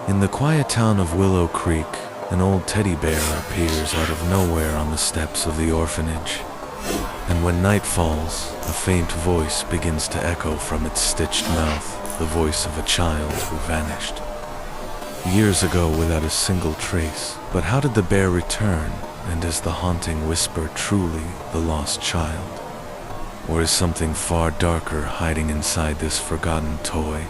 In the quiet town of Willow Creek, an old teddy bear appears out of nowhere on the steps of the orphanage. And when night falls, a faint voice begins to echo from its stitched mouth, the voice of a child who vanished years ago without a single trace. But how did the bear return? And is the haunting whisper truly the lost child? Or is something far darker hiding inside this forgotten toy?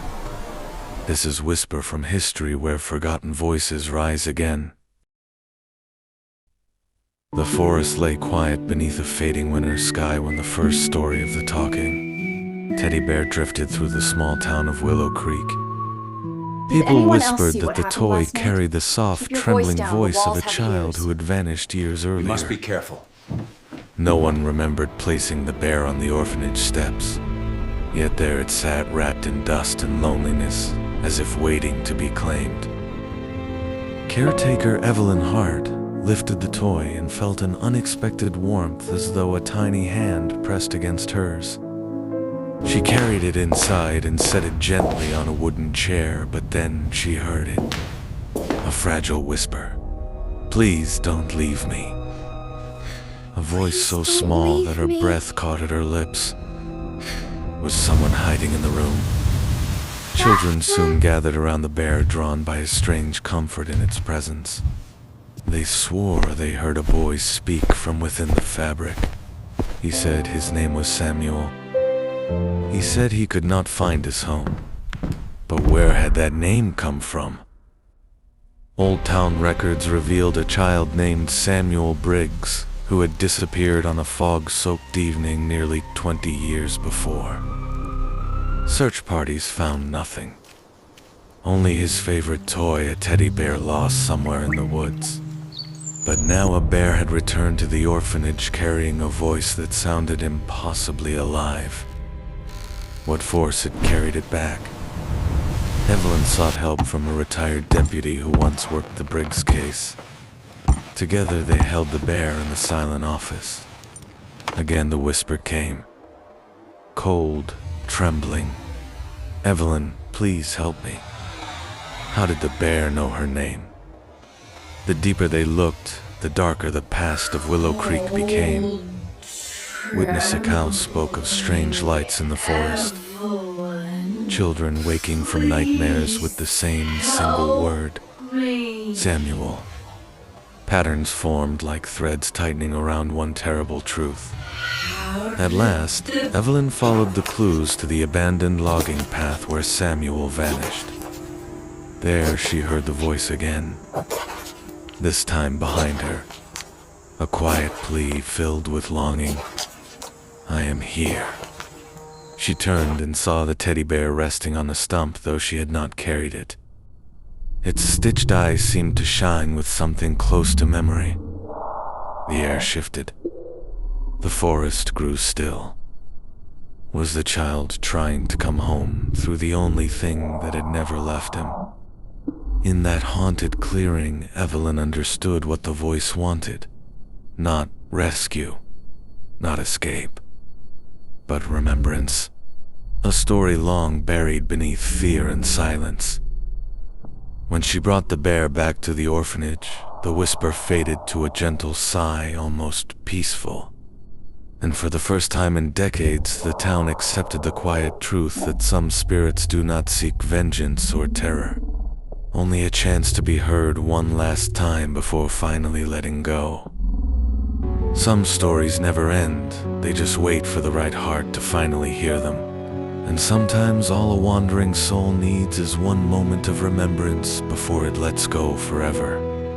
This is Whisper from History, where forgotten voices rise again. The forest lay quiet beneath a fading winter sky when the first story of the talking teddy bear drifted through the small town of Willow Creek. People whispered that the toy carried the soft, trembling voice of a child who had vanished years earlier. You must be careful. No one remembered placing the bear on the orphanage steps. Yet there it sat, wrapped in dust and loneliness, as if waiting to be claimed. Caretaker Evelyn Hart lifted the toy and felt an unexpected warmth, as though a tiny hand pressed against hers. She carried it inside and set it gently on a wooden chair, but then she heard it. A fragile whisper. "Please don't leave me." A voice so small that her breath caught at her lips. Was someone hiding in the room? Children soon gathered around the bear, drawn by a strange comfort in its presence. They swore they heard a boy speak from within the fabric. He said his name was Samuel. He said he could not find his home. But where had that name come from? Old town records revealed a child named Samuel Briggs, who had disappeared on a fog-soaked evening nearly 20 years before. Search parties found nothing. Only his favorite toy, a teddy bear, lost somewhere in the woods. But now a bear had returned to the orphanage, carrying a voice that sounded impossibly alive. What force had carried it back? Evelyn sought help from a retired deputy who once worked the Briggs case. Together they held the bear in the silent office. Again the whisper came. Cold, trembling. "Evelyn, please help me." How did the bear know her name? The deeper they looked, the darker the past of Willow Creek became. Witness accounts spoke of strange lights in the forest. Children waking from nightmares with the same single word. Samuel. Patterns formed like threads tightening around one terrible truth. At last, Evelyn followed the clues to the abandoned logging path where Samuel vanished. There she heard the voice again, this time behind her. A quiet plea filled with longing. "I am here." She turned and saw the teddy bear resting on a stump, though she had not carried it. Its stitched eyes seemed to shine with something close to memory. The air shifted. The forest grew still. Was the child trying to come home through the only thing that had never left him? In that haunted clearing, Evelyn understood what the voice wanted. Not rescue, not escape, but remembrance. A story long buried beneath fear and silence. When she brought the bear back to the orphanage, the whisper faded to a gentle sigh, almost peaceful. And for the first time in decades, the town accepted the quiet truth that some spirits do not seek vengeance or terror, only a chance to be heard one last time before finally letting go. Some stories never end, they just wait for the right heart to finally hear them. And sometimes all a wandering soul needs is one moment of remembrance before it lets go forever.